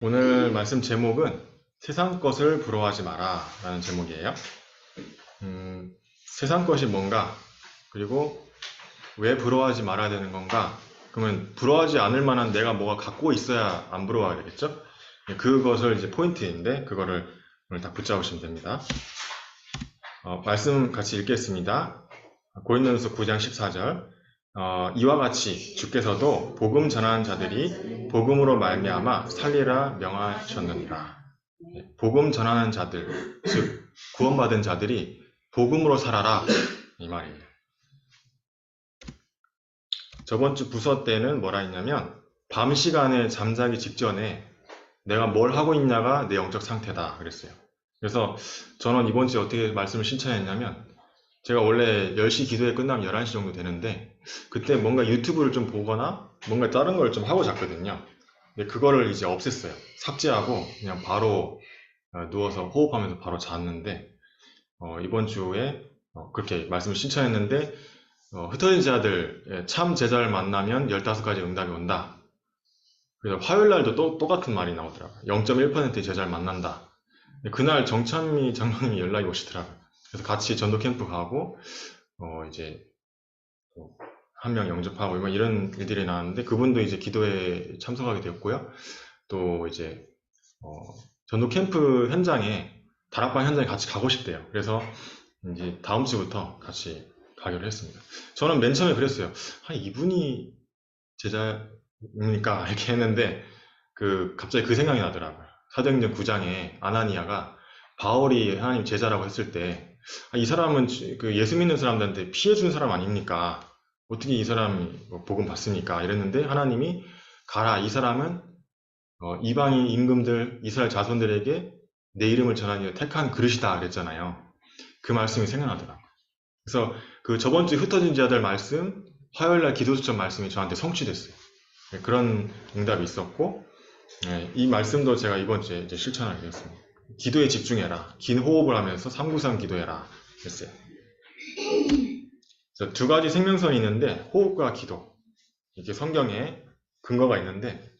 오늘 말씀 제목은 세상 것을 부러워하지 마라 라는 제목이에요. 세상 것이 뭔가, 그리고 왜 부러워하지 말아야 되는 건가? 그러면 부러워하지 않을 만한 내가 뭐가 갖고 있어야 안 부러워야 되겠죠? 그것을 이제 포인트인데, 그거를 오늘 다 붙잡으시면 됩니다. 말씀 같이 읽겠습니다. 고린도전서 9장 14절. 이와 같이 주께서도 복음 전하는 자들이 복음으로 말미암아 살리라 명하셨느니라. 복음 전하는 자들, 즉 구원받은 자들이 복음으로 살아라, 이 말이에요. 저번 주 부서 때는 뭐라 했냐면, 밤 시간에 잠자기 직전에 내가 뭘 하고 있냐가 내 영적 상태다 그랬어요. 그래서 저는 이번 주에 어떻게 말씀을 실천했냐면, 제가 원래 10시 기도회 끝나면 11시 정도 되는데, 그때 뭔가 유튜브를 좀 보거나 뭔가 다른 걸 좀 하고 잤거든요. 근데 그거를 이제 없앴어요. 삭제하고 그냥 바로 누워서 호흡하면서 바로 잤는데, 이번 주에 그렇게 말씀을 신청했는데, 흩어진 자들, 참 제자를 만나면 15가지 응답이 온다. 그래서 화요일 날도 또 똑같은 말이 나오더라고요. 0.1%의 제자를 만난다. 그날 정찬미 장로님이 연락이 오시더라고요. 그래서 같이 전도 캠프 가고, 이제 한 명 영접하고 이런 일들이 나왔는데, 그분도 이제 기도에 참석하게 되었고요. 또 이제 전도 캠프 현장에, 다락방 현장에 같이 가고 싶대요. 그래서 이제 다음 주부터 같이 가기로 했습니다. 저는 맨 처음에 그랬어요. 이분이 제자입니까? 이렇게 했는데, 갑자기 그 생각이 나더라고요. 사도행전 9장에 아나니아가 바울이 하나님 제자라고 했을 때, 이 사람은 그 예수 믿는 사람들한테 피해준 사람 아닙니까? 어떻게 이 사람이 복음 받습니까? 이랬는데 하나님이 가라, 이 사람은 이방인 임금들, 이스라엘 자손들에게 내 이름을 전하니 택한 그릇이다 그랬잖아요. 그 말씀이 생각나더라고요. 그래서 그 저번 주 흩어진 자들 말씀, 화요일날 기도수첩 말씀이 저한테 성취됐어요. 그런 응답이 있었고, 이 말씀도 제가 이번 주에 이제 실천하게 되었습니다. 기도에 집중해라. 긴 호흡을 하면서 393 기도해라. 했어요. 그래서 두 가지 생명선이 있는데, 호흡과 기도. 이렇게 성경에 근거가 있는데,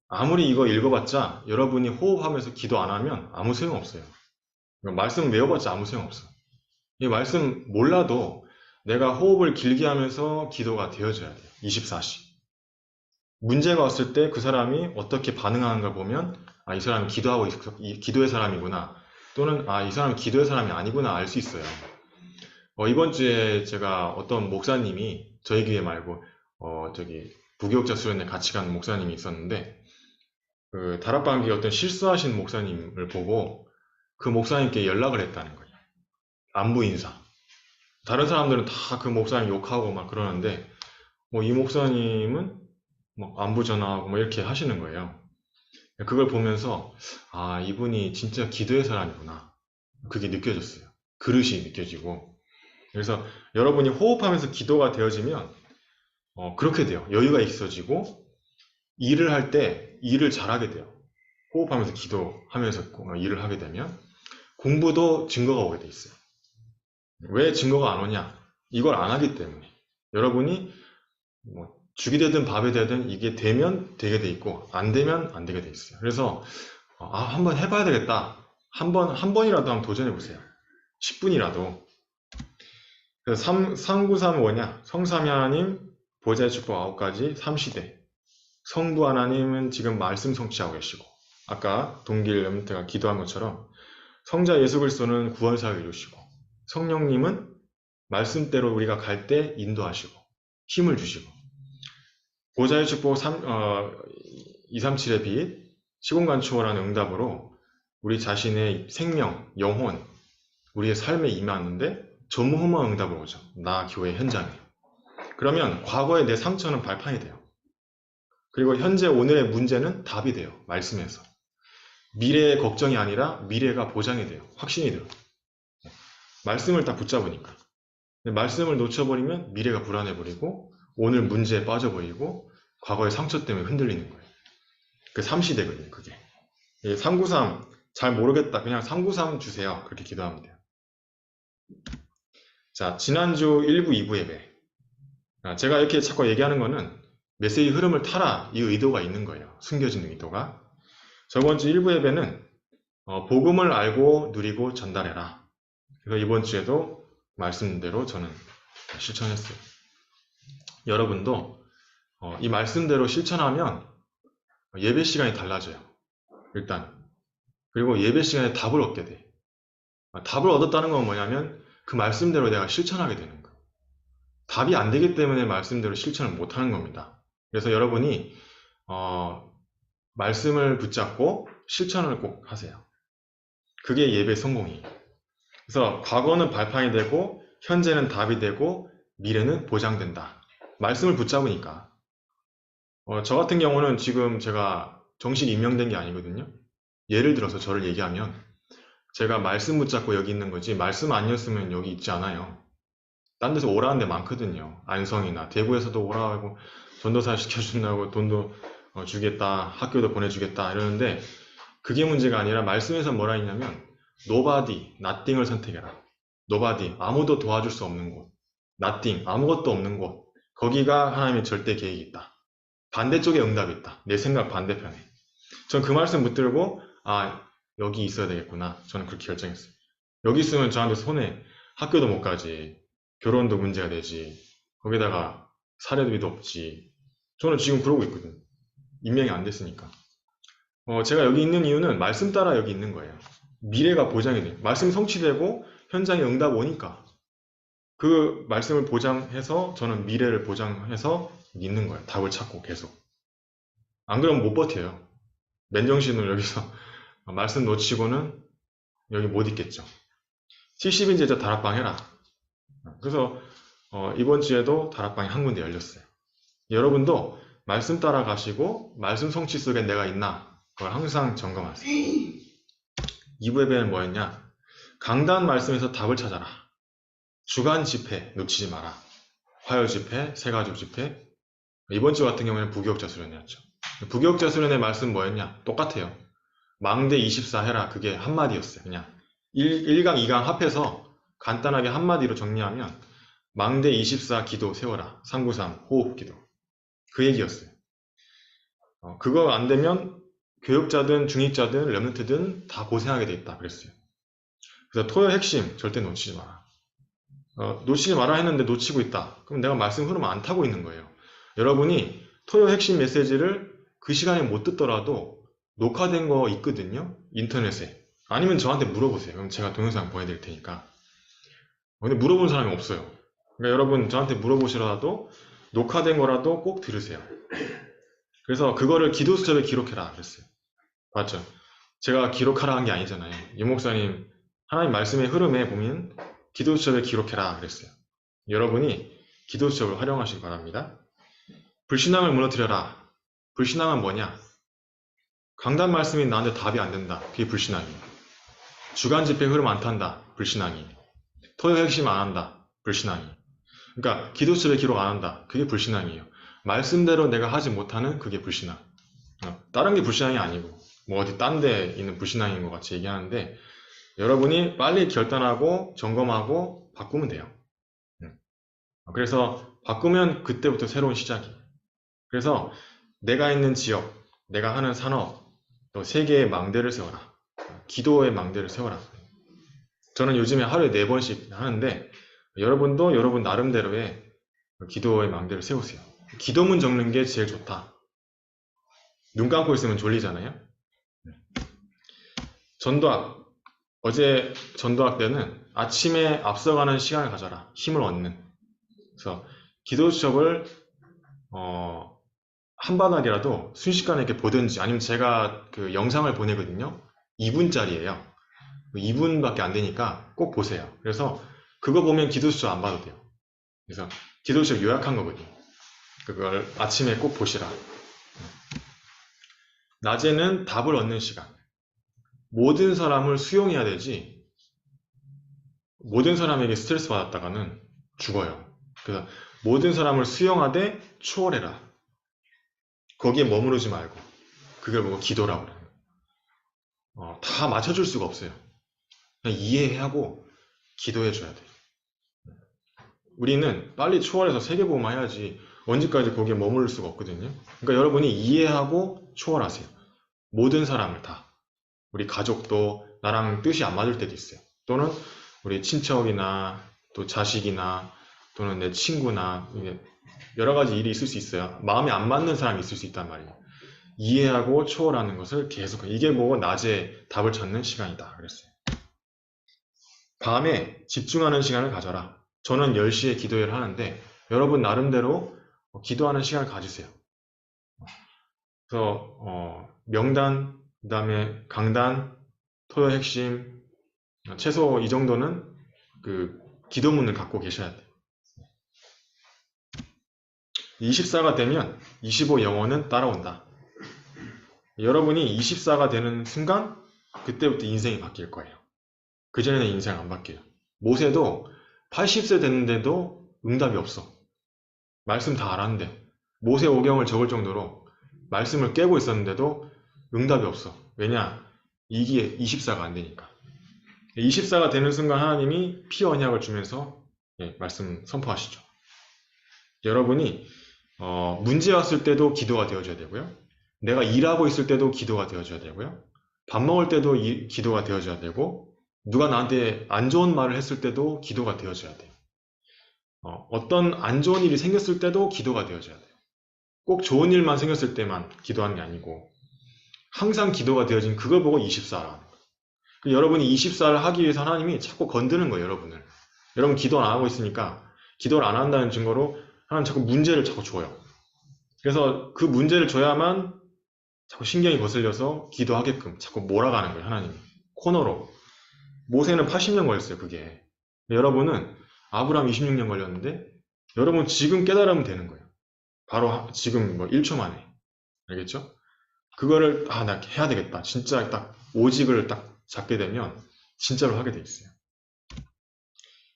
아무리 이거 읽어봤자 여러분이 호흡하면서 기도 안 하면 아무 소용없어요. 말씀 외워봤자 아무 소용없어요. 이 말씀 몰라도 내가 호흡을 길게 하면서 기도가 되어져야 돼요. 24시. 문제가 왔을 때 그 사람이 어떻게 반응하는가 보면, 이 사람이 기도하고 기도의 사람이구나, 또는 이 사람이 기도의 사람이 아니구나 알 수 있어요. 이번 주에 제가 어떤 목사님이, 저희 교회 말고 부교육자 수련회 같이 간 목사님이 있었는데, 그 다락방기 어떤 실수하신 목사님을 보고 그 목사님께 연락을 했다는 거예요. 안부 인사. 다른 사람들은 다 그 목사님 욕하고 막 그러는데, 이 목사님은 막 안부 전화하고 뭐 이렇게 하시는 거예요. 그걸 보면서 이분이 진짜 기도의 사람이구나, 그게 느껴졌어요. 그릇이 느껴지고. 그래서 여러분이 호흡하면서 기도가 되어지면 그렇게 돼요. 여유가 있어지고, 일을 할 때 일을 잘하게 돼요. 호흡하면서 기도하면서 일을 하게 되면 공부도 증거가 오게 돼 있어요. 왜 증거가 안 오냐? 이걸 안 하기 때문에. 여러분이 죽이 되든 밥이 되든 이게 되면 되게 돼 있고, 안 되면 안 되게 돼 있어요. 그래서 한번 해봐야 되겠다. 한 번이라도 한번 도전해 보세요. 10분이라도. 그래서 393은 뭐냐? 성삼위 하나님, 보좌의 축복 9가지, 3시대. 성부 하나님은 지금 말씀 성취하고 계시고, 아까 동길 염태가 기도한 것처럼 성자 예수 그리스도는 구원사를 이루시고, 성령님은 말씀대로 우리가 갈 때 인도하시고 힘을 주시고, 보좌의 축복 237의 빛, 시공간 초월하는 응답으로 우리 자신의 생명, 영혼, 우리의 삶에 임하는데 전무후무한 응답으로 오죠. 나 교회 현장에. 그러면 과거의 내 상처는 발판이 돼요. 그리고 현재 오늘의 문제는 답이 돼요. 말씀에서. 미래의 걱정이 아니라 미래가 보장이 돼요. 확신이 돼요. 말씀을 딱 붙잡으니까. 말씀을 놓쳐버리면 미래가 불안해버리고, 오늘 문제에 빠져버리고, 과거의 상처 때문에 흔들리는 거예요. 그 3시대거든요, 그게. 393, 잘 모르겠다. 그냥 393 주세요. 그렇게 기도하면 돼요. 자, 지난주 1부, 2부 예배. 제가 이렇게 자꾸 얘기하는 거는 메시지 흐름을 타라, 이 의도가 있는 거예요. 숨겨진 의도가. 저번 주 1부 예배는 복음을 알고 누리고 전달해라. 그래서 이번 주에도 말씀대로 저는 실천했어요. 여러분도 이 말씀대로 실천하면 예배 시간이 달라져요. 일단. 그리고 예배 시간에 답을 얻게 돼. 답을 얻었다는 건 뭐냐면 그 말씀대로 내가 실천하게 되는 거예요. 답이 안 되기 때문에 말씀대로 실천을 못하는 겁니다. 그래서 여러분이 말씀을 붙잡고 실천을 꼭 하세요. 그게 예배 성공이에요. 그래서 과거는 발판이 되고 현재는 답이 되고 미래는 보장된다. 말씀을 붙잡으니까. 저 같은 경우는 지금 제가 정식 임명된 게 아니거든요. 예를 들어서 저를 얘기하면 제가 말씀 붙잡고 여기 있는 거지 말씀 아니었으면 여기 있지 않아요. 딴 데서 오라는 데 많거든요. 안성이나 대구에서도 오라고 전도사 시켜준다고 돈도 주겠다, 학교도 보내주겠다 이러는데 그게 문제가 아니라 말씀에서 뭐라 했냐면 nobody, nothing을 선택해라. nobody, 아무도 도와줄 수 없는 곳. nothing, 아무것도 없는 곳. 거기가 하나님의 절대 계획이 있다. 반대쪽에 응답이 있다. 내 생각 반대편에. 전 그 말씀 붙들고 여기 있어야 되겠구나. 저는 그렇게 결정했어요. 여기 있으면 저한테 손해. 학교도 못 가지. 결혼도 문제가 되지. 거기다가 사례비도 없지. 저는 지금 그러고 있거든요. 임명이 안 됐으니까. 제가 여기 있는 이유는 말씀 따라 여기 있는 거예요. 미래가 보장이 돼요. 말씀 성취되고 현장에 응답 오니까 그 말씀을 보장해서 저는 미래를 보장해서 있는 거예요. 답을 찾고 계속. 안 그러면 못 버텨요. 맨정신으로 여기서 말씀 놓치고는 여기 못 있겠죠. 70인 제자 다락방 해라. 그래서 이번 주에도 다락방이 한 군데 열렸어요. 여러분도 말씀 따라가시고 말씀 성취 속에 내가 있나 그걸 항상 점검하세요. 2부 예배는 뭐였냐? 강단 말씀에서 답을 찾아라. 주간 집회 놓치지 마라. 화요 집회, 새가족 집회. 이번 주 같은 경우에는 부교역자 수련회였죠. 부교역자 수련회 말씀 뭐였냐? 똑같아요. 망대 24 해라. 그게 한마디였어요. 그냥 1강, 2강 합해서 간단하게 한마디로 정리하면 망대 24 기도 세워라. 393 호흡 기도. 그 얘기였어요. 그거 안 되면 교역자든 중직자든 렘넌트든 다 고생하게 돼 있다 그랬어요. 그래서 토요 핵심 절대 놓치지 마라. 놓치지 마라 했는데 놓치고 있다. 그럼 내가 말씀 흐름 안 타고 있는 거예요. 여러분이 토요 핵심 메시지를 그 시간에 못 듣더라도 녹화된 거 있거든요. 인터넷에. 아니면 저한테 물어보세요. 그럼 제가 동영상 보여드릴 테니까. 근데 물어본 사람이 없어요. 그러니까 여러분 저한테 물어보시라도 녹화된 거라도 꼭 들으세요. 그래서 그거를 기도 수첩에 기록해라 그랬어요. 맞죠? 제가 기록하라 한 게 아니잖아요. 유 목사님 하나님 말씀의 흐름에 보면 기도 수첩에 기록해라 그랬어요. 여러분이 기도 수첩을 활용하시기 바랍니다. 불신앙을 무너뜨려라. 불신앙은 뭐냐? 강단 말씀이 나한테 답이 안 된다. 그게 불신앙이에요. 주간 집회 흐름 안 탄다. 불신앙이에요. 토요 핵심 안 한다. 불신앙이에요. 그러니까 기도 수첩에 기록 안 한다. 그게 불신앙이에요. 말씀대로 내가 하지 못하는 그게 불신앙. 다른 게 불신앙이 아니고 뭐 어디 딴 데 있는 불신앙인 것 같이 얘기하는데 여러분이 빨리 결단하고 점검하고 바꾸면 돼요. 그래서 바꾸면 그때부터 새로운 시작이에요. 그래서 내가 있는 지역, 내가 하는 산업, 또 세계의 망대를 세워라. 기도의 망대를 세워라. 저는 요즘에 하루에 4번씩 하는데 여러분도 여러분 나름대로의 기도의 망대를 세우세요. 기도문 적는 게 제일 좋다. 눈 감고 있으면 졸리잖아요. 전도학. 어제 전도학 때는 아침에 앞서가는 시간을 가져라. 힘을 얻는. 그래서 기도 수첩을 한 바닥이라도 순식간에 이렇게 보든지 아니면 제가 그 영상을 보내거든요. 2분짜리예요. 2분밖에 안 되니까 꼭 보세요. 그래서 그거 보면 기도 수첩 안 봐도 돼요. 그래서 기도 수첩 요약한 거거든요. 그걸 아침에 꼭 보시라. 낮에는 답을 얻는 시간. 모든 사람을 수용해야 되지 모든 사람에게 스트레스 받았다가는 죽어요. 그래서 모든 사람을 수용하되 초월해라. 거기에 머무르지 말고 그걸 보고 기도라고 그래요. 다 맞춰줄 수가 없어요. 그냥 이해하고 기도해 줘야 돼요. 우리는 빨리 초월해서 세계복음화 해야지 언제까지 거기에 머무를 수가 없거든요. 그러니까 여러분이 이해하고 초월하세요. 모든 사람을 다. 우리 가족도 나랑 뜻이 안 맞을 때도 있어요. 또는 우리 친척이나 또 자식이나 또는 내 친구나 여러 가지 일이 있을 수 있어요. 마음에 안 맞는 사람이 있을 수 있단 말이에요. 이해하고 초월하는 것을 계속 이게 뭐 낮에 답을 찾는 시간이다 그랬어요. 밤에 집중하는 시간을 가져라. 저는 10시에 기도회를 하는데 여러분 나름대로 기도하는 시간을 가지세요. 그래서 명단, 그 다음에 강단, 토요 핵심, 최소 이 정도는 그 기도문을 갖고 계셔야 돼요. 24가 되면 25 영혼은 따라온다. 여러분이 24가 되는 순간 그때부터 인생이 바뀔 거예요. 그전에는 인생 안 바뀌어요. 모세도 80세 됐는데도 응답이 없어. 말씀 다 알았는데 모세 오경을 적을 정도로 말씀을 깨고 있었는데도 응답이 없어. 왜냐? 이게 24가 안 되니까. 24가 되는 순간 하나님이 피 언약을 주면서 말씀 선포하시죠. 여러분이 문제 왔을 때도 기도가 되어줘야 되고요. 내가 일하고 있을 때도 기도가 되어줘야 되고요. 밥 먹을 때도 기도가 되어줘야 되고 누가 나한테 안 좋은 말을 했을 때도 기도가 되어줘야 돼요. 어떤 안 좋은 일이 생겼을 때도 기도가 되어줘야 돼요. 꼭 좋은 일만 생겼을 때만 기도하는 게 아니고 항상 기도가 되어진 그걸 보고 24라. 여러분이 24를 하기 위해서 하나님이 자꾸 건드는 거예요, 여러분을. 여러분 기도 안 하고 있으니까 기도를 안 한다는 증거로 하나님 자꾸 문제를 자꾸 줘요. 그래서 그 문제를 줘야만 자꾸 신경이 거슬려서 기도하게끔 자꾸 몰아가는 거예요, 하나님이. 코너로. 모세는 80년 걸렸어요, 그게. 여러분은 아브라함 26년 걸렸는데 여러분 지금 깨달으면 되는 거예요. 바로 지금 뭐 1초 만에. 알겠죠? 그거를 나 해야 되겠다. 진짜 딱 오직을 딱 잡게 되면 진짜로 하게 돼 있어요.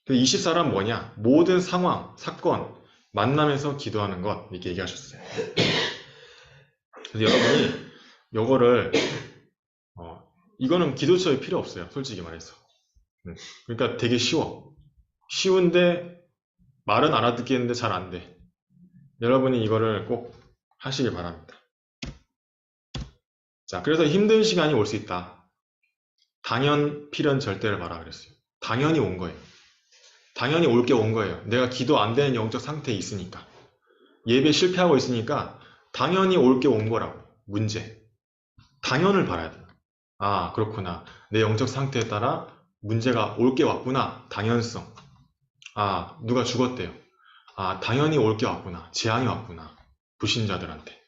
24란 뭐냐? 모든 상황, 사건, 만남에서 기도하는 것 이렇게 얘기하셨어요. 그래서 여러분이 요거를 이거는 기도처에 필요 없어요. 솔직히 말해서. 그러니까 되게 쉬워. 쉬운데 말은 알아듣겠는데 잘 안 돼. 여러분이 이거를 꼭 하시길 바랍니다. 자, 그래서 힘든 시간이 올 수 있다. 당연, 필연, 절대를 봐라 그랬어요. 당연히 온 거예요. 당연히 올 게 온 거예요. 내가 기도 안 되는 영적 상태에 있으니까. 예배 실패하고 있으니까 당연히 올 게 온 거라고. 문제. 당연을 봐야 돼요. 아, 그렇구나. 내 영적 상태에 따라 문제가 올 게 왔구나. 당연성. 아, 누가 죽었대요. 아, 당연히 올 게 왔구나. 재앙이 왔구나. 불신자들한테.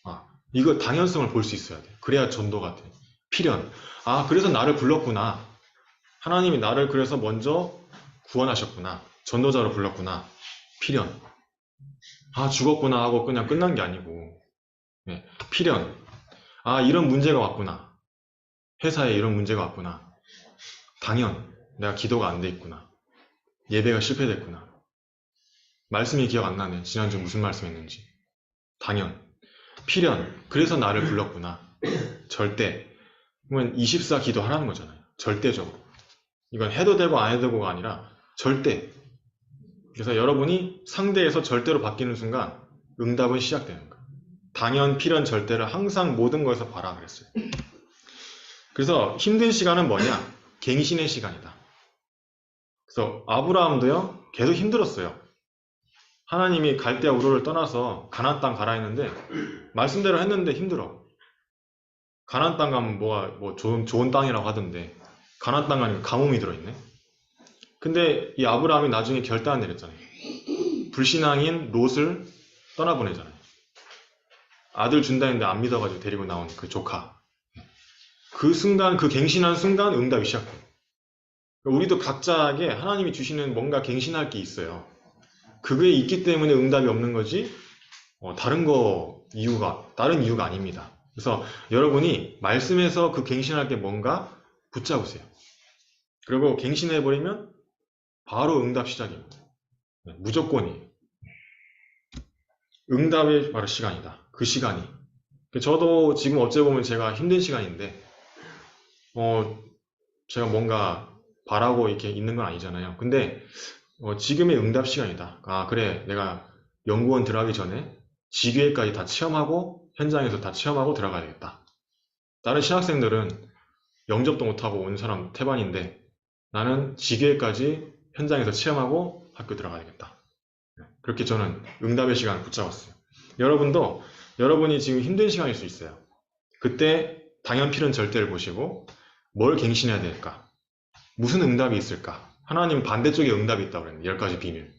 아, 이거 당연성을 볼 수 있어야 돼. 그래야 전도가 돼. 필연. 아, 그래서 나를 불렀구나. 하나님이 나를 그래서 먼저 구원하셨구나. 전도자로 불렀구나. 필연. 아, 죽었구나 하고 그냥 끝난 게 아니고. 필연. 아, 이런 문제가 왔구나. 회사에 이런 문제가 왔구나. 당연. 내가 기도가 안 돼 있구나. 예배가 실패됐구나. 말씀이 기억 안 나네. 지난주 무슨 말씀 했는지. 당연. 필연. 그래서 나를 불렀구나. 절대. 그러면 24 기도하라는 거잖아요. 절대적으로. 이건 해도 되고 안 해도 되고가 아니라 절대. 그래서 여러분이 상대에서 절대로 바뀌는 순간 응답은 시작되는 거예요. 당연, 필연, 절대를 항상 모든 것에서 봐라 그랬어요. 그래서 힘든 시간은 뭐냐? 갱신의 시간이다. 그래서 아브라함도요, 계속 힘들었어요. 하나님이 갈대아 우르를 떠나서 가나안 땅 가라 했는데 말씀대로 했는데 힘들어. 가나안 땅 가면 뭐 좋은 땅이라고 하던데 가나안 땅 가니까 가뭄이 들어있네. 근데 이 아브라함이 나중에 결단을 내렸잖아요. 불신앙인 롯을 떠나보내잖아요. 아들 준다 했는데 안 믿어가지고 데리고 나온 그 조카. 그 순간, 그 갱신한 순간 응답이 시작돼요. 우리도 각자에게 하나님이 주시는 뭔가 갱신할 게 있어요. 그게 있기 때문에 응답이 없는 거지 다른 이유가 아닙니다. 그래서 여러분이 말씀에서 그 갱신할 게 뭔가 붙잡으세요. 그리고 갱신해버리면 바로 응답 시작입니다. 무조건이에요. 응답의 바로 시간이다. 그 시간이. 저도 지금 어찌 보면 제가 힘든 시간인데 제가 뭔가 바라고 이렇게 있는 건 아니잖아요. 근데 지금의 응답 시간이다. 아, 그래. 내가 연구원 들어가기 전에 지교회까지 다 체험하고 현장에서 다 체험하고 들어가야 되겠다. 다른 신학생들은 영접도 못하고 온 사람 태반인데 나는 지교회까지 현장에서 체험하고 학교 들어가야 되겠다. 그렇게 저는 응답의 시간을 붙잡았어요. 여러분도 여러분이 지금 힘든 시간일 수 있어요. 그때 당연필은 절대를 보시고 뭘 갱신해야 될까? 무슨 응답이 있을까? 하나님 반대쪽에 응답이 있다고 그랬는데 10가지 비밀.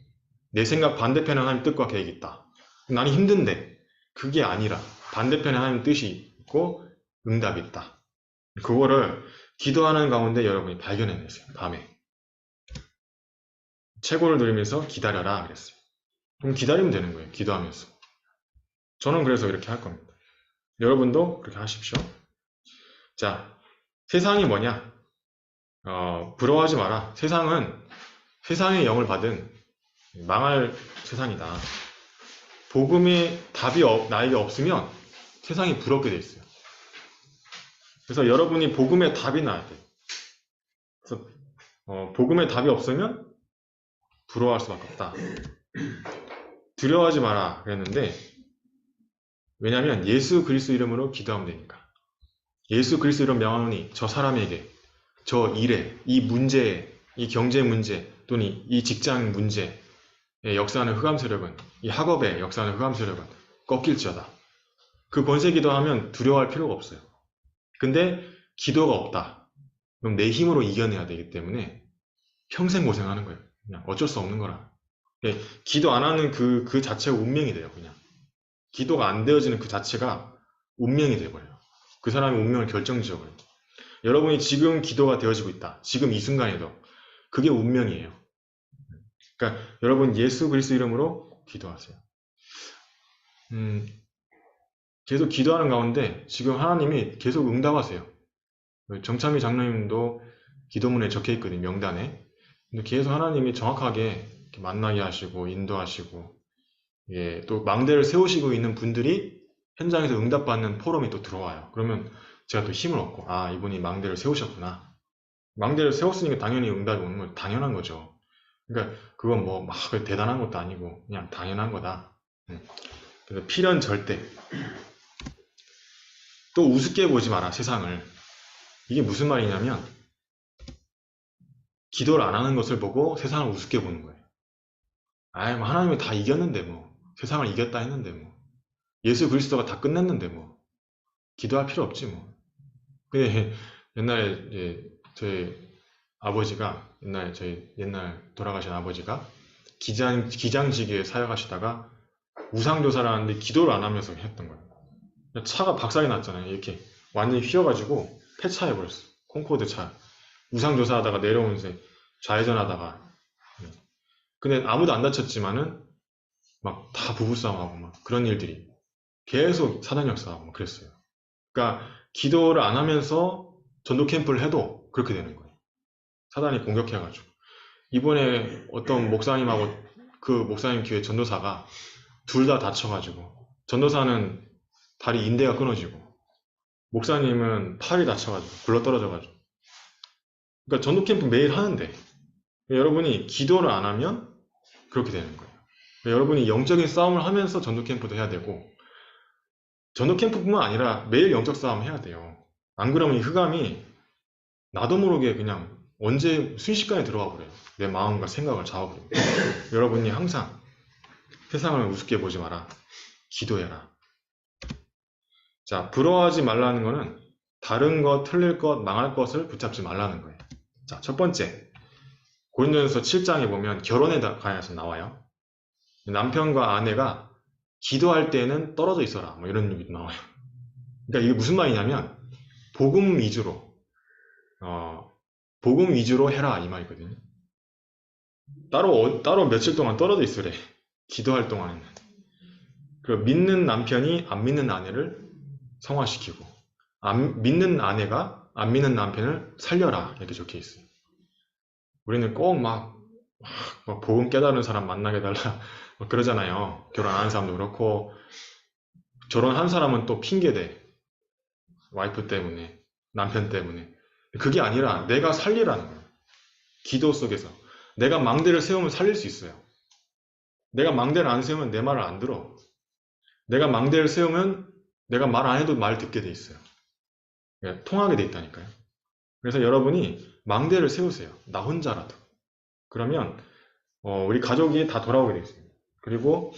내 생각 반대편에 하나님 뜻과 계획이 있다. 나는 힘든데 그게 아니라 반대편에 하나님 뜻이 있고 응답이 있다. 그거를 기도하는 가운데 여러분이 발견해내세요. 밤에. 최고를 누리면서 기다려라 그랬어요. 그럼 기다리면 되는 거예요. 기도하면서. 저는 그래서 이렇게 할 겁니다. 여러분도 그렇게 하십시오. 자, 세상이 뭐냐? 부러워하지 마라. 세상의 영을 받은 망할 세상이다. 복음의 답이 나에게 없으면 세상이 부럽게 돼 있어요. 그래서 여러분이 복음의 답이 나야 돼. 그래서 복음의 답이 없으면 부러워할 수밖에 없다. 두려워하지 마라 그랬는데 왜냐하면 예수 그리스도 이름으로 기도하면 되니까. 예수 그리스도 이름 명하노니 저 사람에게, 저 일에, 이 문제에, 이 경제 문제 또는 이 직장 문제에 역사하는 흑암 세력은, 이 학업에 역사하는 흑암 세력은 꺾일지어다. 그 권세 기도하면 두려워할 필요가 없어요. 근데 기도가 없다. 그럼 내 힘으로 이겨내야 되기 때문에 평생 고생하는 거예요. 그냥 어쩔 수 없는 거라. 기도 안 하는 그 자체가 운명이 돼요. 그냥 기도가 안 되어지는 그 자체가 운명이 돼버려요. 그 사람의 운명을 결정지어버려요. 여러분이 지금 기도가 되어지고 있다. 지금 이 순간에도 그게 운명이에요. 그러니까 여러분 예수 그리스도 이름으로 기도하세요. 계속 기도하는 가운데 지금 하나님이 계속 응답하세요. 정찬미 장로님도 기도문에 적혀 있거든요. 명단에. 근데 계속 하나님이 정확하게 만나게 하시고 인도하시고 또 망대를 세우시고 있는 분들이 현장에서 응답받는 포럼이 또 들어와요. 그러면 제가 또 힘을 얻고 이분이 망대를 세우셨구나. 망대를 세웠으니까 당연히 응답이 오는 건 당연한 거죠. 그러니까 그건 뭐 막 대단한 것도 아니고 그냥 당연한 거다. 그래서 필연 절대. 또 우습게 보지 마라 세상을. 이게 무슨 말이냐면 기도를 안 하는 것을 보고 세상을 우습게 보는 거예요. 뭐 하나님이 다 이겼는데 뭐 세상을 이겼다 했는데 뭐 예수 그리스도가 다 끝냈는데 뭐 기도할 필요 없지 뭐. 근데 옛날에 저희 아버지가 옛날 돌아가신 아버지가 기장지기에 사역하시다가 우상조사를 하는데 기도를 안 하면서 했던 거예요. 차가 박살이 났잖아요. 이렇게 완전히 휘어가지고 폐차해버렸어. 콩코드 차. 우상조사하다가 내려오면서 좌회전하다가. 근데 아무도 안 다쳤지만은 막 다 부부싸움하고 막 그런 일들이 계속 사단 역사하고 막 그랬어요. 그러니까 기도를 안 하면서 전도 캠프를 해도 그렇게 되는 거예요. 사단이 공격해가지고. 이번에 어떤 목사님하고 그 목사님 교회 전도사가 둘 다 다쳐가지고 전도사는 다리 인대가 끊어지고 목사님은 팔이 다쳐가지고 굴러떨어져가지고. 그러니까 전도 캠프 매일 하는데 여러분이 기도를 안 하면 그렇게 되는 거예요. 여러분이 영적인 싸움을 하면서 전도 캠프도 해야 되고 전도 캠프뿐만 아니라 매일 영적 싸움 해야 돼요. 안 그러면 이 흑암이 나도 모르게 그냥 언제 순식간에 들어와 버려요. 내 마음과 생각을 잡아버려요. 여러분이 항상 세상을 우습게 보지 마라. 기도해라. 자, 부러워하지 말라는 거는 다른 것, 틀릴 것, 망할 것을 붙잡지 말라는 거예요. 자, 첫 번째 고린도전서 7장에 보면 결혼에 관해서 나와요. 남편과 아내가 기도할 때는 떨어져 있어라. 뭐 이런 얘기도 나와요. 그러니까 이게 무슨 말이냐면 복음 위주로 해라 이 말이거든요. 따로 며칠 동안 떨어져 있으래. 기도할 동안에는. 그리고 믿는 남편이 안 믿는 아내를 성화시키고 믿는 아내가 안 믿는 남편을 살려라 이렇게 적혀 있어요. 우리는 꼭 막 복음 깨달은 사람 만나게 해달라 그러잖아요. 결혼 안 하는 사람도 그렇고 결혼한 사람은 또 핑계대. 와이프 때문에 남편 때문에. 그게 아니라 내가 살리라는 거예요. 기도 속에서 내가 망대를 세우면 살릴 수 있어요. 내가 망대를 안 세우면 내 말을 안 들어. 내가 망대를 세우면 내가 말 안 해도 말 듣게 돼 있어요. 그러니까 통하게 돼 있다니까요. 그래서 여러분이 망대를 세우세요. 나 혼자라도. 그러면 우리 가족이 다 돌아오게 돼 있어요. 그리고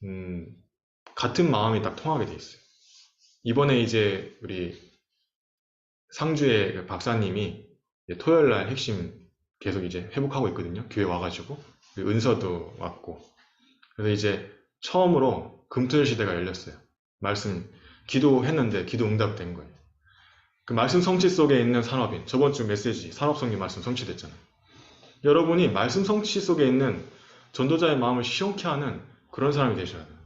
음, 같은 마음이 딱 통하게 돼 있어요. 이번에 이제 우리 상주의 그 박사님이 이제 토요일 날 핵심 계속 이제 회복하고 있거든요. 교회 와가지고 은서도 왔고 그래서 이제 처음으로 금토일 시대가 열렸어요. 말씀 기도했는데 기도 응답된 거예요. 그 말씀 성취 속에 있는 산업인 저번 주 메시지 산업성리 말씀 성취됐잖아요. 여러분이 말씀 성취 속에 있는 전도자의 마음을 시원케 하는 그런 사람이 되셔야 돼요.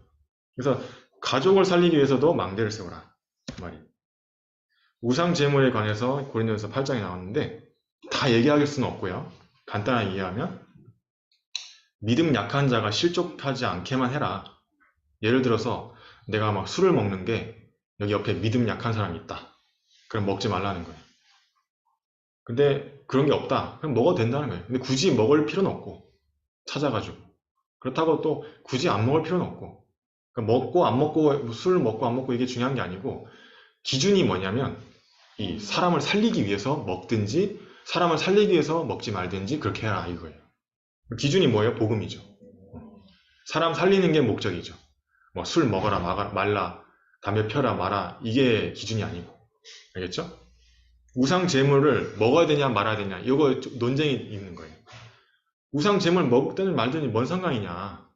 그래서 가족을 살리기 위해서도 망대를 세우라 그 말이. 우상 제물에 관해서 고린도전서 8장에 나왔는데 다 얘기할 수는 없고요. 간단하게 이해하면 믿음 약한 자가 실족하지 않게만 해라. 예를 들어서 내가 막 술을 먹는데 여기 옆에 믿음 약한 사람이 있다. 그럼 먹지 말라는 거예요. 근데 그런 게 없다. 그럼 먹어도 된다는 거예요. 근데 굳이 먹을 필요는 없고 찾아가지고 그렇다고 또 굳이 안 먹을 필요는 없고 그러니까 먹고 안 먹고 술 먹고 안 먹고 이게 중요한 게 아니고 기준이 뭐냐면 이 사람을 살리기 위해서 먹든지 사람을 살리기 위해서 먹지 말든지 그렇게 해라 이거예요. 기준이 뭐예요? 복음이죠. 사람 살리는 게 목적이죠. 뭐 술 먹어라 말라 담배 펴라 마라 이게 기준이 아니고 알겠죠? 우상 제물을 먹어야 되냐 말아야 되냐 이거 논쟁이 있는 거예요. 우상 제물 먹든 말든지 뭔 상관이냐.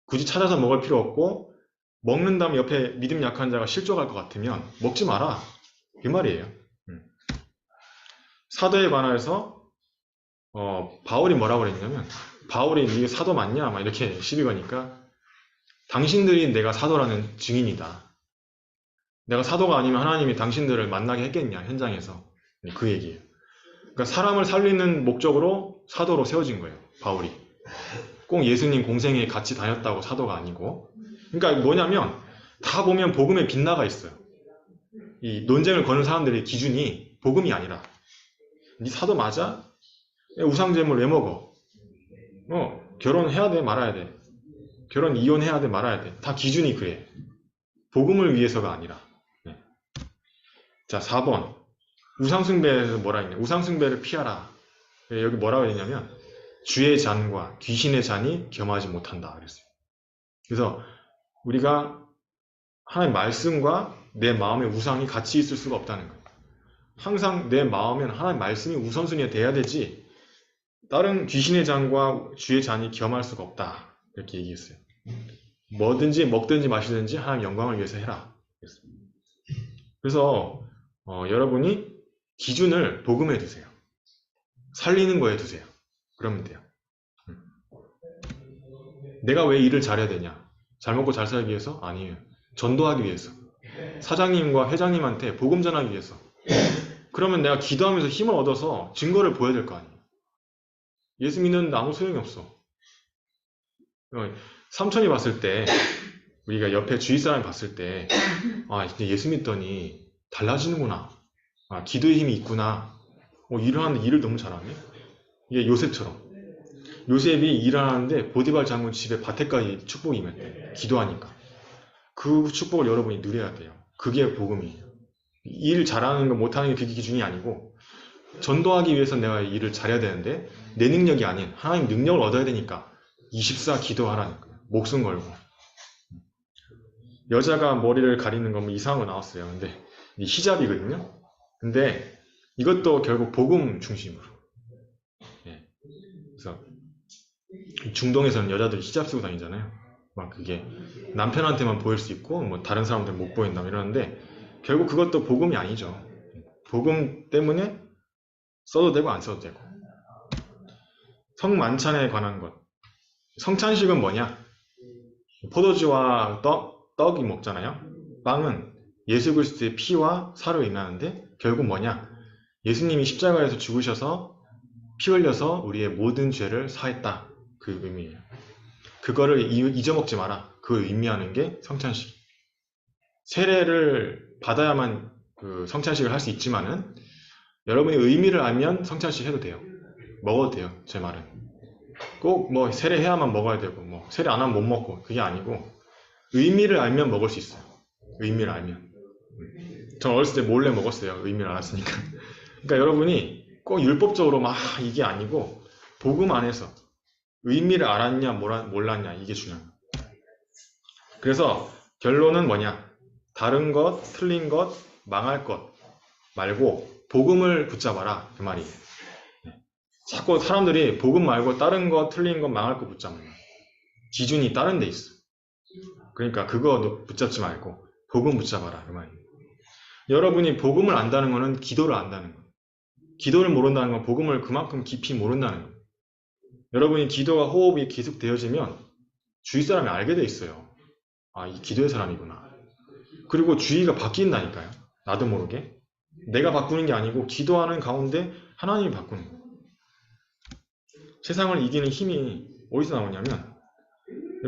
굳이 찾아서 먹을 필요 없고 먹는 다음 옆에 믿음 약한 자가 실족할 것 같으면 먹지 마라 이 말이에요. 사도에 관해서 바울이 뭐라고 그랬냐면 바울이 이게 사도 맞냐 막 이렇게 시비 거니까 당신들이 내가 사도라는 증인이다. 내가 사도가 아니면 하나님이 당신들을 만나게 했겠냐 현장에서 그 얘기예요. 그러니까 사람을 살리는 목적으로 사도로 세워진 거예요. 바울이 꼭 예수님 공생에 같이 다녔다고 사도가 아니고 그러니까 뭐냐면 다 보면 복음에 빗나가 있어요. 이 논쟁을 거는 사람들의 기준이 복음이 아니라 네 사도 맞아? 우상제물 왜 먹어? 결혼해야 돼 말아야 돼? 결혼 이혼해야 돼 말아야 돼? 다 기준이 그래. 복음을 위해서가 아니라. 네. 자 4번 우상숭배에서 뭐라 했냐? 우상숭배를 피하라. 여기 뭐라고 했냐면 주의 잔과 귀신의 잔이 겸하지 못한다 그랬어요. 그래서 우리가 하나님의 말씀과 내 마음의 우상이 같이 있을 수가 없다는 거예요. 항상 내 마음엔 하나님의 말씀이 우선순위에 돼야 되지 다른 귀신의 잔과 주의 잔이 겸할 수가 없다 이렇게 얘기했어요. 뭐든지 먹든지 마시든지 하나님 영광을 위해서 해라. 그래서 여러분이 기준을 복음에 두세요. 살리는 거에 두세요. 그러면 돼요. 내가 왜 일을 잘해야 되냐? 잘 먹고 잘 살기 위해서? 아니에요. 전도하기 위해서. 사장님과 회장님한테 복음 전하기 위해서. 그러면 내가 기도하면서 힘을 얻어서 증거를 보여야 될 거 아니에요. 예수 믿는데 아무 소용이 없어. 삼촌이 봤을 때 우리가 옆에 주위 사람이 봤을 때 이제 예수 믿더니 달라지는구나. 기도의 힘이 있구나. 일을 하는데 일을 너무 잘하네. 이게 요셉처럼. 요셉이 일하는데 보디발 장군 집에 밭에까지 축복이 임했대. 기도하니까. 그 축복을 여러분이 누려야 돼요. 그게 복음이에요. 일 잘하는 거 못하는 게 그게 기준이 아니고 전도하기 위해서 내가 일을 잘해야 되는데 내 능력이 아닌 하나님 능력을 얻어야 되니까 24 기도하라는 거예요. 목숨 걸고. 여자가 머리를 가리는 건 뭐 이상한 거 나왔어요. 근데 이 히잡이거든요. 근데 이것도 결국 복음 중심으로. 그래서 중동에서는 여자들이 히잡 쓰고 다니잖아요. 막 그게 남편한테만 보일 수 있고 뭐 다른 사람들은 못 보인다 이러는데 결국 그것도 복음이 아니죠. 복음 때문에 써도 되고 안 써도 되고. 성만찬에 관한 것. 성찬식은 뭐냐? 포도주와 떡이 먹잖아요. 빵은 예수 그리스도의 피와 살을 의미하는데 결국 뭐냐? 예수님이 십자가에서 죽으셔서 피 흘려서 우리의 모든 죄를 사했다. 그 의미예요. 그거를 잊어먹지 마라. 그걸 의미하는 게 성찬식. 세례를 받아야만 그 성찬식을 할 수 있지만은 여러분이 의미를 알면 성찬식 해도 돼요. 먹어도 돼요. 제 말은. 꼭 뭐 세례해야만 먹어야 되고 뭐 세례 안 하면 못 먹고 그게 아니고 의미를 알면 먹을 수 있어요. 의미를 알면. 전 어렸을 때 몰래 먹었어요. 의미를 알았으니까. 그러니까 여러분이 꼭 율법적으로 막 이게 아니고 복음 안에서 의미를 알았냐 몰랐냐 이게 중요해요. 그래서 결론은 뭐냐? 다른 것, 틀린 것, 망할 것 말고 복음을 붙잡아라 그 말이에요. 자꾸 사람들이 복음 말고 다른 거, 틀린 거, 망할 거 붙잡아요. 기준이 다른 데 있어. 그러니까 그거 붙잡지 말고 복음 붙잡아라 그 말이에요. 여러분이 복음을 안다는 거는 기도를 안다는 거예요. 기도를 모른다는 건 복음을 그만큼 깊이 모른다는 거예요. 여러분이 기도와 호흡이 계속 되어지면 주위 사람이 알게 돼 있어요. 아, 이 기도의 사람이구나. 그리고 주의가 바뀐다니까요. 나도 모르게. 내가 바꾸는 게 아니고 기도하는 가운데 하나님이 바꾸는 거예요. 세상을 이기는 힘이 어디서 나오냐면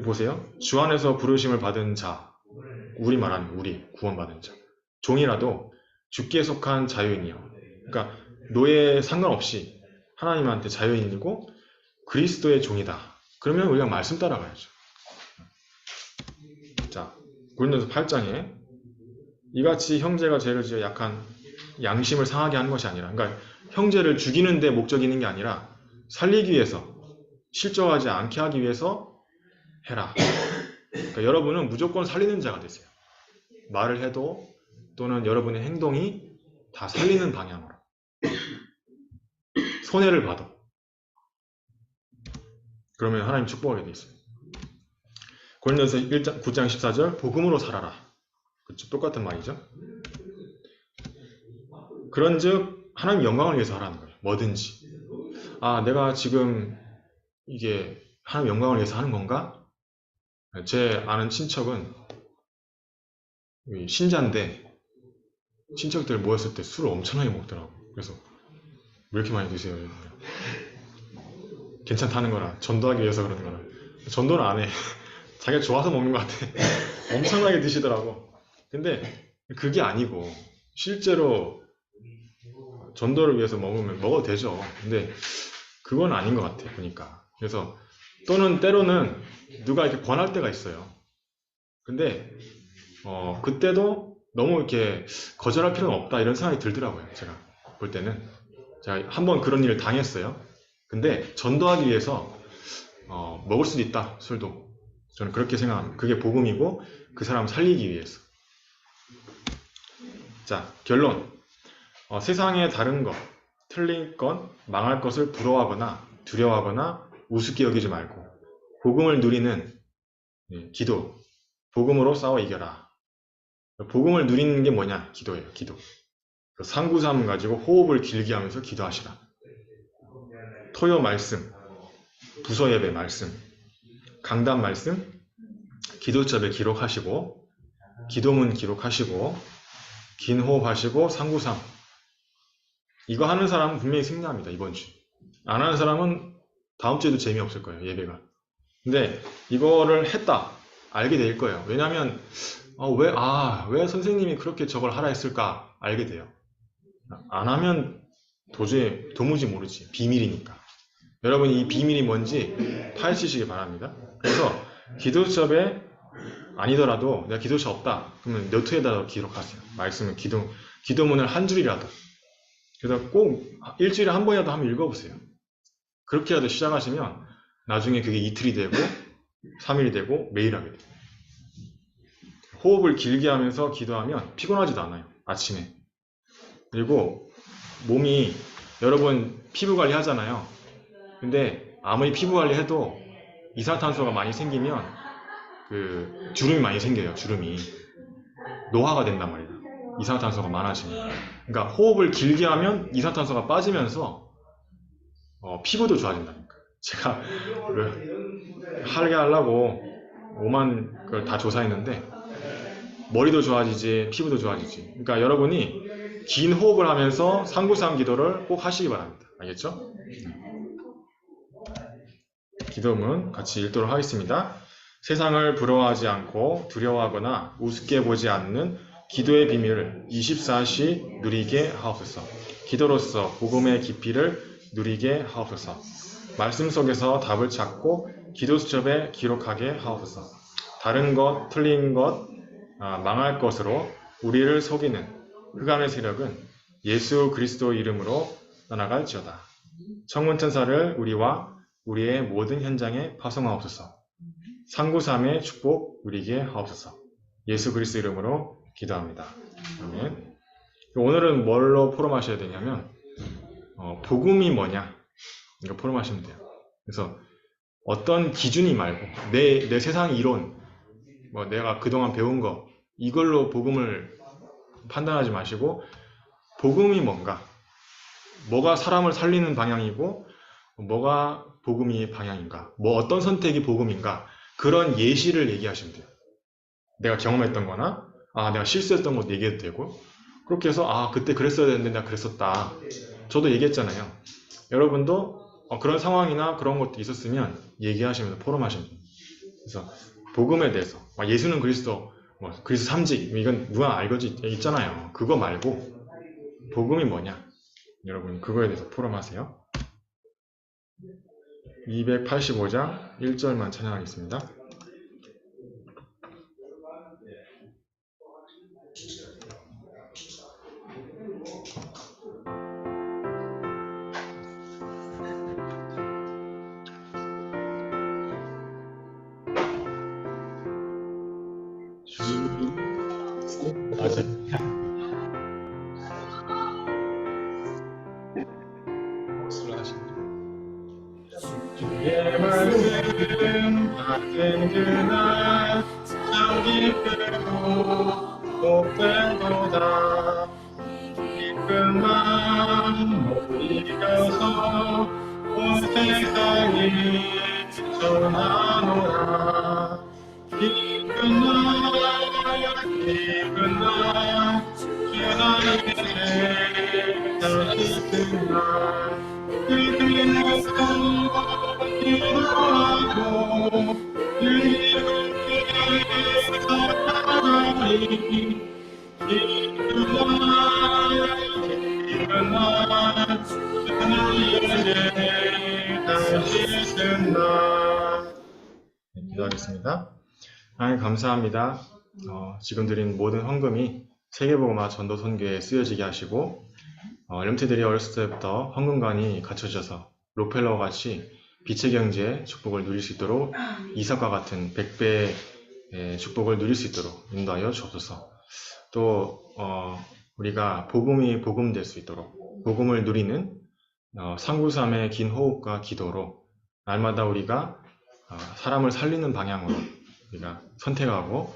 보세요. 주 안에서 부르심을 받은 자, 우리 말하는 우리 구원받은 자, 종이라도 주께 속한 자유인이요. 그러니까 노예에 상관없이 하나님한테 자유인이고 그리스도의 종이다. 그러면 우리가 말씀 따라가야죠. 자, 고린도서 8장에 이같이 형제가 죄를 지어 약한 양심을 상하게 하는 것이 아니라, 그러니까 형제를 죽이는 데 목적이 있는 게 아니라 살리기 위해서, 실족하지 않게 하기 위해서 해라. 그러니까 여러분은 무조건 살리는 자가 되세요. 말을 해도 또는 여러분의 행동이 다 살리는 방향으로. 손해를 봐도. 그러면 하나님 축복하게 돼 있어요. 고린도서 9장 14절 복음으로 살아라. 그렇죠? 똑같은 말이죠. 그런즉 하나님 영광을 위해서 하라는 거예요. 뭐든지. 아, 내가 지금 이게 하나님 영광을 위해서 하는 건가? 제 아는 친척은 신자인데 친척들 모였을 때 술을 엄청나게 먹더라고. 그래서 왜 이렇게 많이 드세요? 괜찮다는 거라. 전도하기 위해서 그러는 거라. 전도는 안 해. 자기가 좋아서 먹는 것 같아. 엄청나게 드시더라고. 근데 그게 아니고 실제로 전도를 위해서 먹으면 먹어도 되죠. 근데 그건 아닌 것 같아. 보니까. 그래서 또는 때로는 누가 이렇게 권할 때가 있어요. 근데 그때도 너무 이렇게 거절할 필요는 없다 이런 생각이 들더라고요. 제가 볼 때는 제가 한번 그런 일을 당했어요. 근데 전도하기 위해서 먹을 수도 있다. 술도. 저는 그렇게 생각합니다. 그게 복음이고 그 사람 살리기 위해서. 자, 결론. 세상의 다른 것, 틀린 것, 망할 것을 부러워하거나 두려워하거나 우습게 여기지 말고 복음을 누리는 기도, 복음으로 싸워 이겨라. 복음을 누리는 게 뭐냐? 기도예요. 기도. 상구삼 가지고 호흡을 길게 하면서 기도하시라. 토요 말씀, 부서 예배 말씀, 강단 말씀, 기도첩에 기록하시고 기도문 기록하시고 긴 호흡하시고 상구삼. 이거 하는 사람은 분명히 승리합니다. 이번 주. 안 하는 사람은 다음 주에도 재미없을 거예요. 예배가. 근데 이거를 했다. 알게 될 거예요. 왜냐하면 왜 선생님이 그렇게 저걸 하라 했을까 알게 돼요. 안 하면 도무지 모르지. 비밀이니까. 여러분이 이 비밀이 뭔지 파헤치시기 바랍니다. 그래서 기도첩에 아니더라도 내가 기도첩 없다. 그러면 노트에다 기록하세요. 말씀은 기도문을 한 줄이라도. 그래서 꼭 일주일에 한 번이라도 한번 읽어보세요. 그렇게라도 시작하시면 나중에 그게 이틀이 되고 3일이 되고 매일 하게 돼요. 호흡을 길게 하면서 기도하면 피곤하지도 않아요. 아침에. 그리고 몸이 여러분 피부 관리 하잖아요. 근데 아무리 피부 관리 해도 이산화탄소가 많이 생기면 주름이 많이 생겨요. 주름이. 노화가 된단 말이에요. 이산화탄소가 많아지면. 그러니까 호흡을 길게 하면 이산화탄소가 빠지면서 피부도 좋아진다니까. 제가 하게 하려고 5만 걸 다 조사했는데 머리도 좋아지지 피부도 좋아지지. 그러니까 여러분이 긴 호흡을 하면서 상구삼 기도를 꼭 하시기 바랍니다. 알겠죠? 기도문 같이 읽도록 하겠습니다. 세상을 부러워하지 않고 두려워하거나 우습게 보지 않는 기도의 비밀을 24시 누리게 하옵소서. 기도로서 복음의 깊이를 누리게 하옵소서. 말씀 속에서 답을 찾고 기도 수첩에 기록하게 하옵소서. 다른 것, 틀린 것, 망할 것으로 우리를 속이는 흑암의 세력은 예수 그리스도 이름으로 떠나갈지어다. 천군 천사를 우리와 우리의 모든 현장에 파송하옵소서. 상구삼의 축복 누리게 하옵소서. 예수 그리스도 이름으로 기도합니다. 아멘. 오늘은 뭘로 포럼하셔야 되냐면 복음이 뭐냐 이거 포럼하시면 돼요. 그래서 어떤 기준이 말고 내 세상 이론, 뭐 내가 그동안 배운 거 이걸로 복음을 판단하지 마시고 복음이 뭔가, 뭐가 사람을 살리는 방향이고 뭐가 복음이 방향인가, 뭐 어떤 선택이 복음인가, 그런 예시를 얘기하시면 돼요. 내가 경험했던 거나 내가 실수했던 것도 얘기해도 되고, 그렇게 해서 그때 그랬어야 되는데 내가 그랬었다, 저도 얘기했잖아요. 여러분도 그런 상황이나 그런 것도 있었으면 얘기하시면서 포럼하시면 돼요. 그래서 복음에 대해서 예수는 그리스도, 그리스도 3직 이건 누가 알거지 있잖아요. 그거 말고 복음이 뭐냐, 여러분 그거에 대해서 포럼하세요. 285장 1절만 찬양하겠습니다. 주의 말씀 같은 그날 참 기쁘고 복되도다. 기쁜 마음 못 이겨서 온 세상이 전하노라. 기쁜 날 주나님의 다시 든날 그들에서 기도하고 주님께서 나가리. 기쁜 날 주나님의 다시 든날. 기도하겠습니다. 하나님 감사합니다. 지금 드린 모든 헌금이 세계복음화 전도선교에 쓰여지게 하시고 렘트들이 어렸을 때부터 헌금관이 갖춰져서 록펠러와 같이 빛의 경제의 축복을 누릴 수 있도록 이삭과 같은 100배의 축복을 누릴 수 있도록 인도하여 주옵소서. 또 우리가 복음이 복음될 수 있도록 복음을 누리는 상구삼의 긴 호흡과 기도로 날마다 우리가 사람을 살리는 방향으로 우리가 선택하고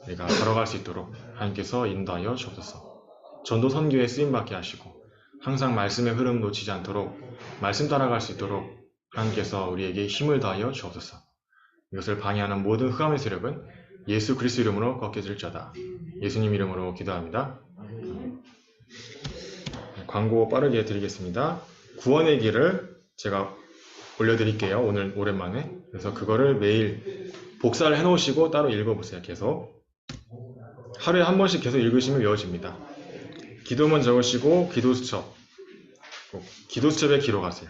우리가 걸어갈 수 있도록 하나님께서 인도하여 주옵소서. 전도 선교에 쓰임받게 하시고 항상 말씀의 흐름 놓치지 않도록 말씀 따라갈 수 있도록 하나님께서 우리에게 힘을 다하여 주옵소서. 이것을 방해하는 모든 흑암의 세력은 예수 그리스도 이름으로 꺾여질지어다. 예수님 이름으로 기도합니다. 광고 빠르게 드리겠습니다. 구원의 길을 제가 올려드릴게요. 오늘 오랜만에. 그래서 그거를 매일 복사를 해놓으시고 따로 읽어보세요. 계속 하루에 한 번씩 계속 읽으시면 외워집니다. 기도문 적으시고 기도수첩, 기도수첩에 기록하세요.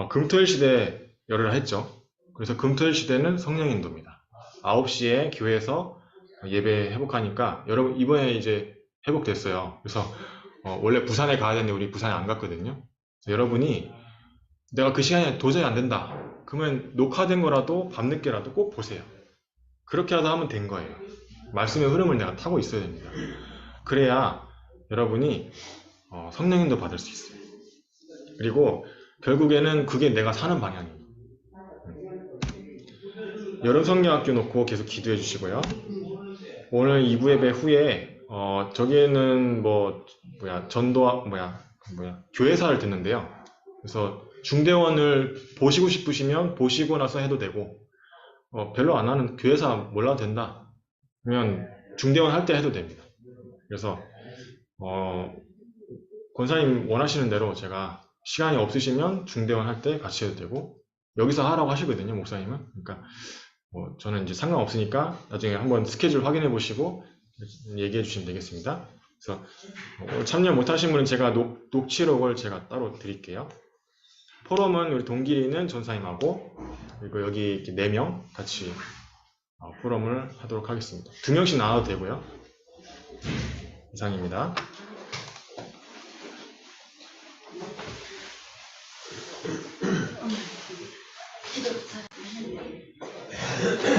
금토일 시대 열을 했죠. 그래서 금토일 시대는 성령인도입니다. 9시에 교회에서 예배 회복하니까 여러분 이번에 이제 회복됐어요. 그래서 원래 부산에 가야 되는데 우리 부산에 안 갔거든요. 여러분이 내가 그 시간에 도저히 안 된다 그러면 녹화된 거라도 밤늦게라도 꼭 보세요. 그렇게 하다 하면 된 거예요. 말씀의 흐름을 내가 타고 있어야 됩니다. 그래야 여러분이 성령인도 받을 수 있어요. 그리고 결국에는 그게 내가 사는 방향이에요. 여름 성경학교 놓고 계속 기도해 주시고요. 오늘 2부 예배 후에 저기에는 교회사를 듣는데요. 그래서 중대원을 보시고 싶으시면 보시고 나서 해도 되고 별로 안 하는 교회사 몰라도 된다 그러면 중대원 할 때 해도 됩니다. 그래서 권사님 원하시는 대로 제가 시간이 없으시면 중대원 할 때 같이 해도 되고 여기서 하라고 하시거든요, 목사님은. 그러니까 저는 이제 상관없으니까 나중에 한번 스케줄 확인해 보시고 얘기해 주시면 되겠습니다. 그래서 참여 못 하신 분은 제가 녹취록을 제가 따로 드릴게요. 포럼은 우리 동길이는 전사님하고 그리고 여기 이렇게 4명 같이 포럼을 하도록 하겠습니다. 2명씩 나눠도 되고요. 이상입니다.